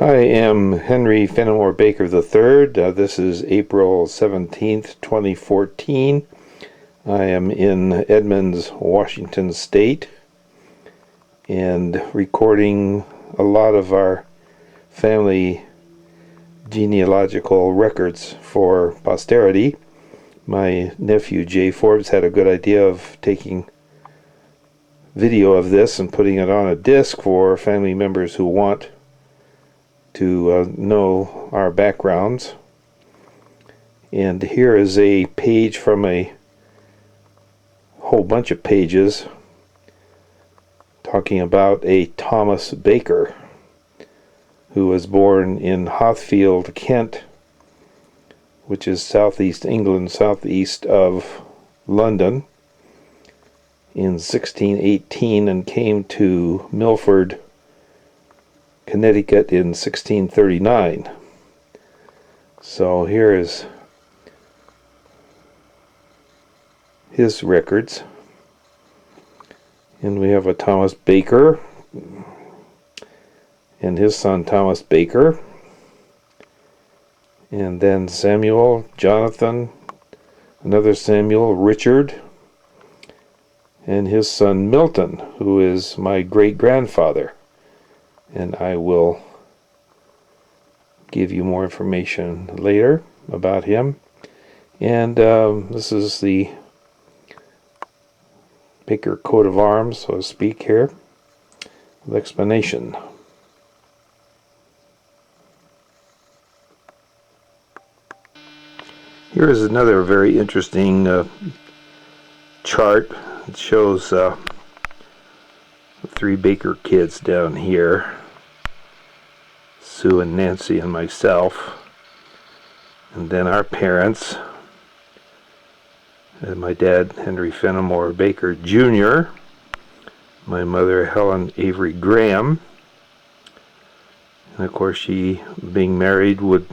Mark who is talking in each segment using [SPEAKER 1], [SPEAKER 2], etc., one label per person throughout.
[SPEAKER 1] I am Henry Fenimore Baker III. This is April 17th, 2014. I am in Edmonds, Washington State, and recording a lot of our family genealogical records for posterity. My nephew Jay Forbes had a good idea of taking video of this and putting it on a disc for family members who want to know our backgrounds. And here is a page from a whole bunch of pages talking about a Thomas Baker who was born in Hothfield, Kent, which is southeast England, southeast of London, in 1618, and came to Milford, Connecticut in 1639. So here is his records. And we have a Thomas Baker and his son Thomas Baker. And then Samuel, Jonathan, another Samuel, Richard, and his son Milton, who is my great-grandfather. And I will give you more information later about him. And this is the Baker coat of arms, so to speak, here with explanation. Here is another very interesting chart. It shows the three Baker kids down here, Sue and Nancy and myself, and then our parents, and my dad Henry Fenimore Baker Jr., my mother Helen Avery Graham, and of course she, being married, would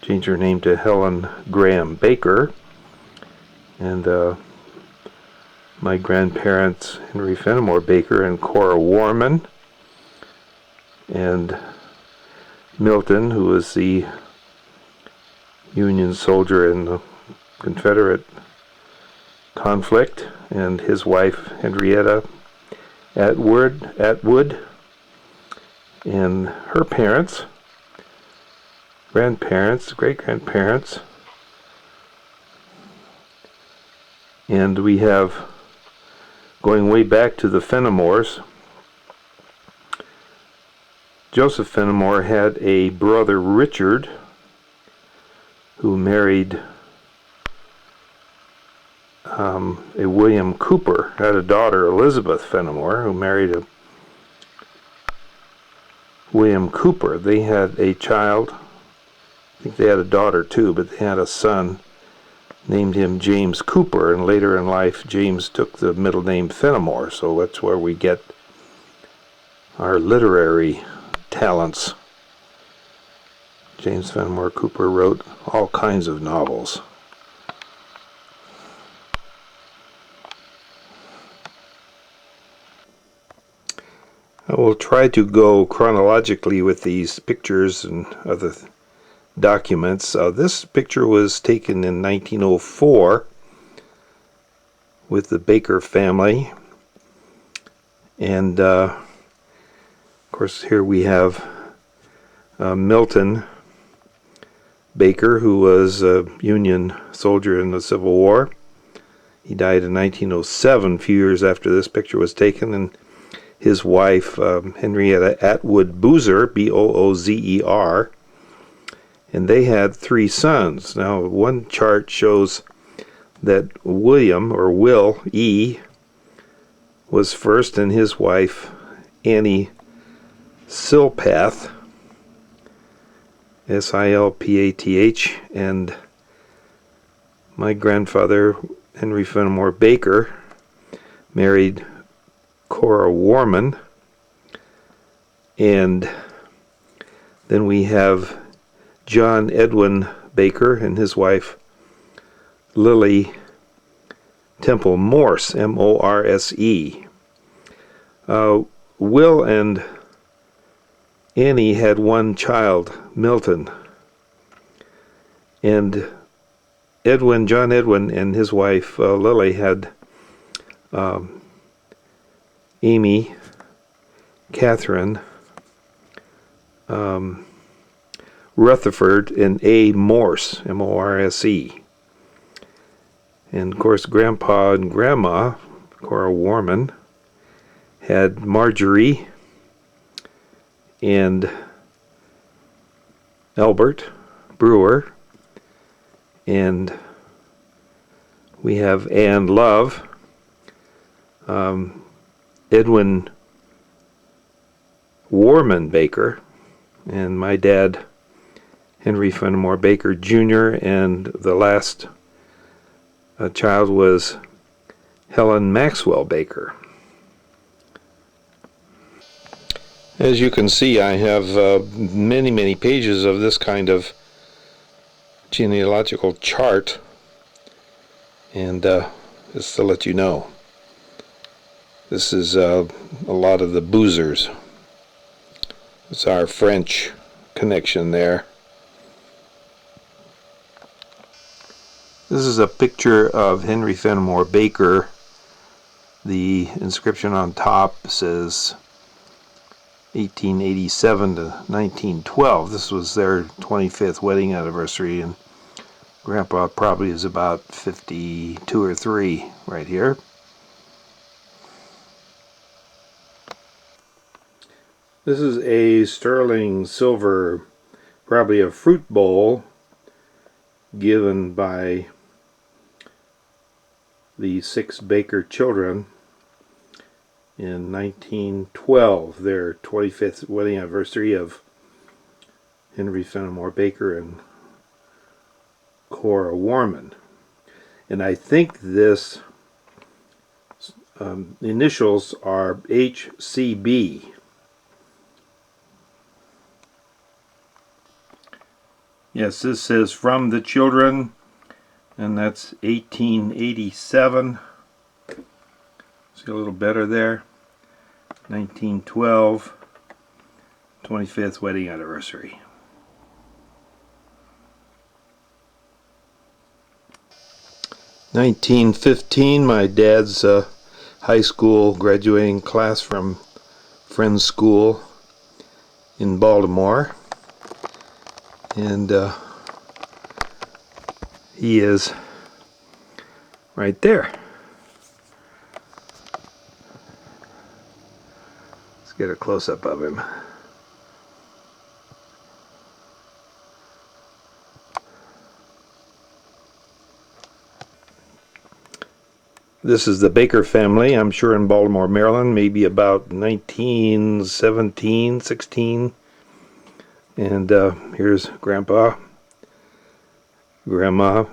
[SPEAKER 1] change her name to Helen Graham Baker, and my grandparents Henry Fenimore Baker and Cora Warman, and Milton, who was the Union soldier in the Confederate conflict, and his wife Henrietta Atwood, and her parents, grandparents, great-grandparents. And we have, going way back to the Fenimores, Joseph Fenimore had a brother, Richard, who married a William Cooper, had a daughter, Elizabeth Fenimore, who married a William Cooper. They had a child, I think they had a daughter too, but they had a son, named him James Cooper, and later in life James took the middle name Fenimore, so that's where we get our literary talents. James Fenimore Cooper wrote all kinds of novels. I will try to go chronologically with these pictures and other documents. This picture was taken in 1904 with the Baker family, and of course here we have Milton Baker, who was a Union soldier in the Civil War. He died in 1907, a few years after this picture was taken, and his wife Henrietta Atwood Boozer, Boozer, and they had three sons. Now, one chart shows that William, or Will E., was first, and his wife Annie Silpath, Silpath, and my grandfather Henry Fenimore Baker married Cora Warman, and then we have John Edwin Baker and his wife Lily Temple Morse, Morse. Will and Annie had one child, Milton, and John Edwin, and his wife Lily had Amy, Catherine, Rutherford, and A. Morse, Morse. And of course, Grandpa and Grandma, Cora Warman, had Marjorie and Albert Brewer, and we have Ann Love, Edwin Warman Baker, and my dad, Henry Fenimore Baker Jr., and the last child was Helen Maxwell Baker. As you can see, I have many pages of this kind of genealogical chart, and just to let you know, this is a lot of the Boozers. It's our French connection there. This is a picture of Henry Fenimore Baker. The inscription on top says 1887 to 1912. This was their 25th wedding anniversary, and Grandpa probably is about 52 or 3 right here. This is a sterling silver, probably a fruit bowl, given by the 6 Baker children in 1912, their 25th wedding anniversary of Henry Fenimore Baker and Cora Warman. And I think this initials are HCB. Yes, this says from the children, and that's 1887. See a little better there. 1912, 25th wedding anniversary. (1915), my dad's high school graduating class from Friends School in Baltimore, and he is right there. Let's get a close-up of him. This is the Baker family, I'm sure in Baltimore, Maryland, maybe about 1917, 16. And here's Grandpa, Grandma,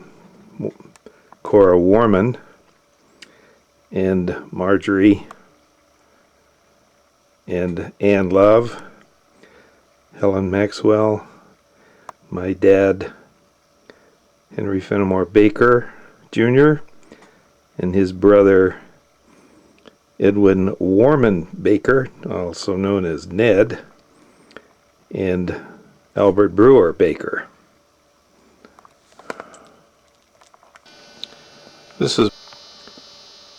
[SPEAKER 1] Cora Warman, and Marjorie, and Ann Love, Helen Maxwell, my dad, Henry Fenimore Baker Jr., and his brother, Edwin Warman Baker, also known as Ned, and Albert Brewer Baker.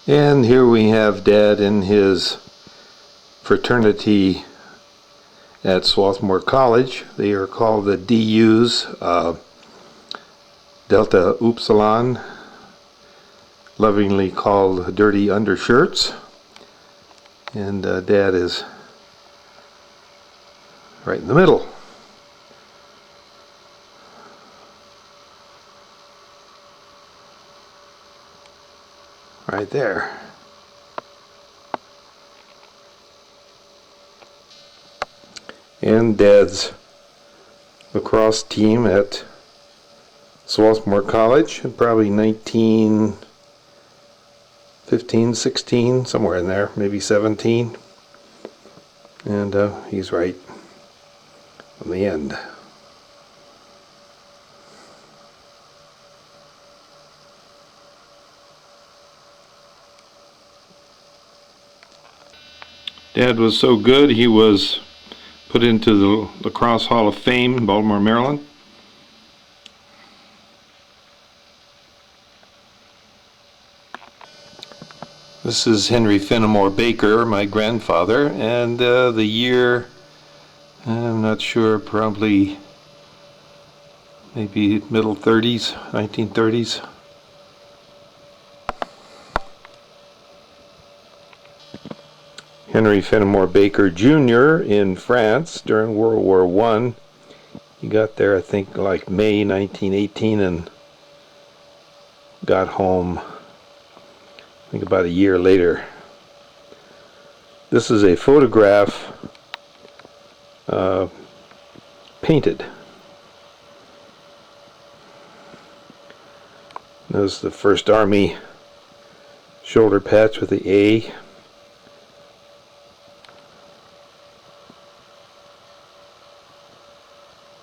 [SPEAKER 1] And here we have Dad in his fraternity at Swarthmore College. They are called the DUs, Delta Upsilon, lovingly called Dirty Undershirts. And Dad is right in the middle. Right there. And Dad's lacrosse team at Swarthmore College, probably 1915, 16, somewhere in there, maybe 17. And he's right on the end. Dad was so good, he was put into the Lacrosse Hall of Fame in Baltimore, Maryland. This is Henry Fenimore Baker, my grandfather, and the year, I'm not sure, probably maybe middle 30s, 1930s. Henry Fenimore Baker Jr. in France during World War I. He got there, I think, like May 1918 and got home, I think, about a year later. This is a photograph painted. There's the First Army shoulder patch with the A.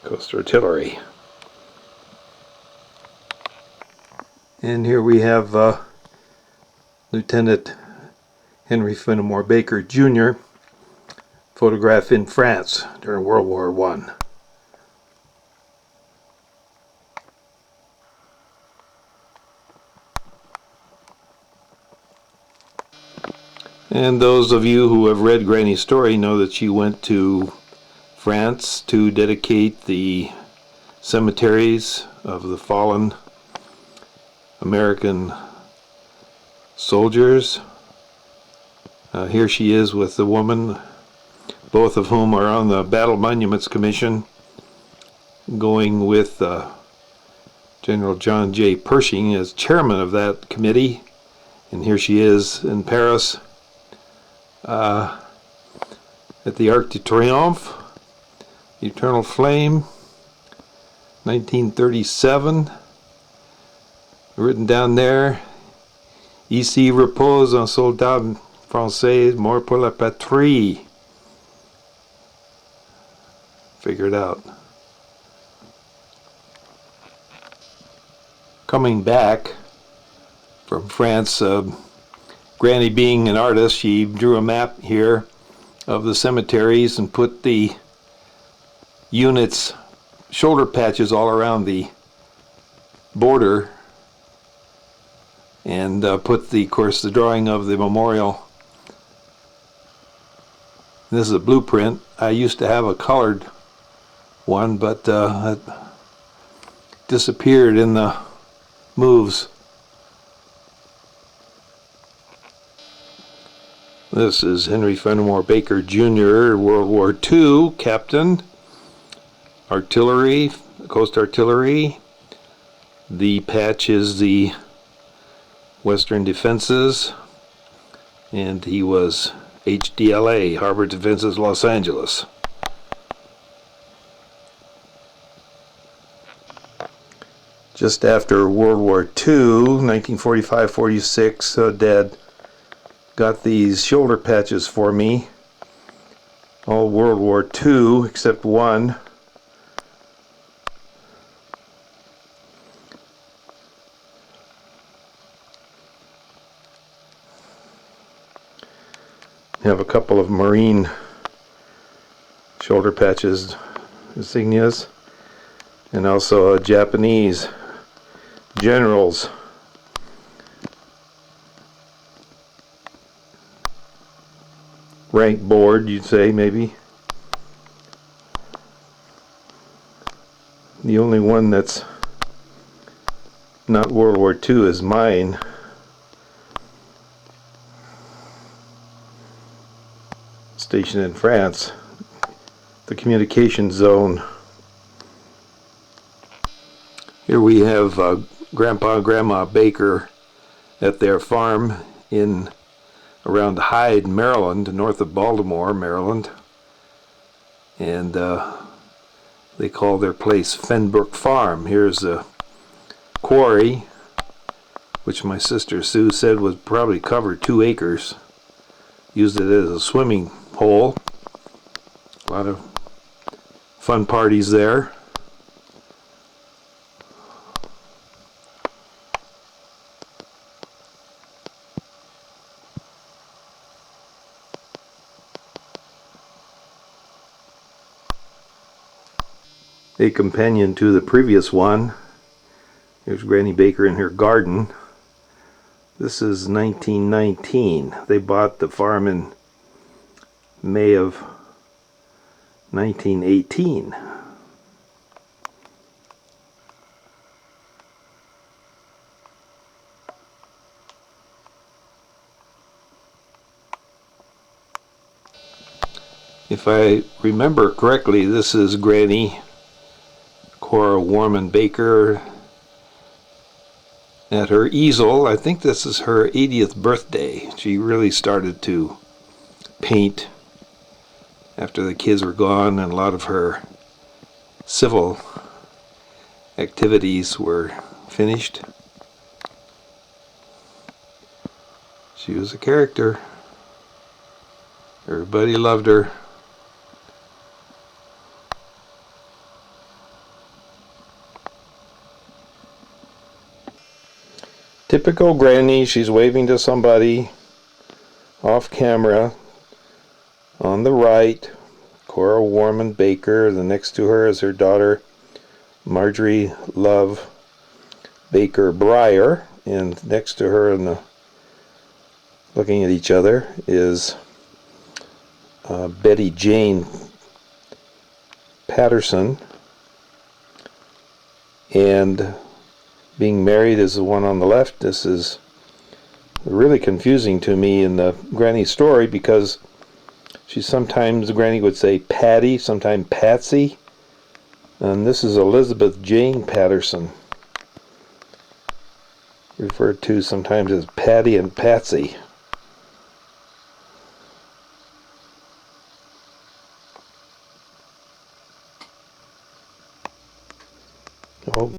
[SPEAKER 1] Coast Artillery. And here we have Lieutenant Henry Fenimore Baker Jr. photograph in France during World War I. And those of you who have read Granny's story know that she went to France to dedicate the cemeteries of the fallen American soldiers. Here she is with the woman, both of whom are on the Battle Monuments Commission, going with General John J. Pershing as chairman of that committee. And here she is in Paris at the Arc de Triomphe, Eternal Flame, 1937. Written down there, Ici repose un soldat français mort pour la patrie. Figure it out. Coming back from France, Granny being an artist, she drew a map here of the cemeteries and put the units' shoulder patches all around the border, and put the, of course, the drawing of the memorial. This is a blueprint. I used to have a colored one, but it disappeared in the moves. This is Henry Fenimore Baker Jr., World War II captain, artillery, Coast Artillery. The patch is the Western Defenses, and he was HDLA, Harbor Defenses, Los Angeles. Just after World War II, 1945-46, Dad got these shoulder patches for me, all World War II except one. Have a couple of Marine shoulder patches, insignias, and also a Japanese general's rank board, you'd say, maybe. The only one that's not World War II is mine. Stationed in France, the communication zone. Here we have Grandpa and Grandma Baker at their farm in around Hyde, Maryland, north of Baltimore, Maryland, and they call their place Fenbrook Farm. Here's a quarry, which my sister Sue said would probably cover 2 acres. Used it as a swimming hole. A lot of fun parties there. a companion to the previous one. Here's Granny Baker in her garden. This is 1919. They bought the farm in May of 1918. If I remember correctly, this is Granny Cora Warman Baker at her easel. I think this is her 80th birthday. She really started to paint after the kids were gone, and a lot of her civil activities were finished. She was a character. Everybody loved her. Typical Granny. She's waving to somebody off camera. On the right, Cora Warman Baker. The next to her is her daughter, Marjorie Love Baker Breyer. And next to her, looking at each other, is Betty Jane Patterson. And being married is the one on the left. This is really confusing to me in the Granny story, because sometimes Granny would say Patty, sometimes Patsy, and this is Elizabeth Jane Patterson, referred to sometimes as Patty and Patsy. Oh.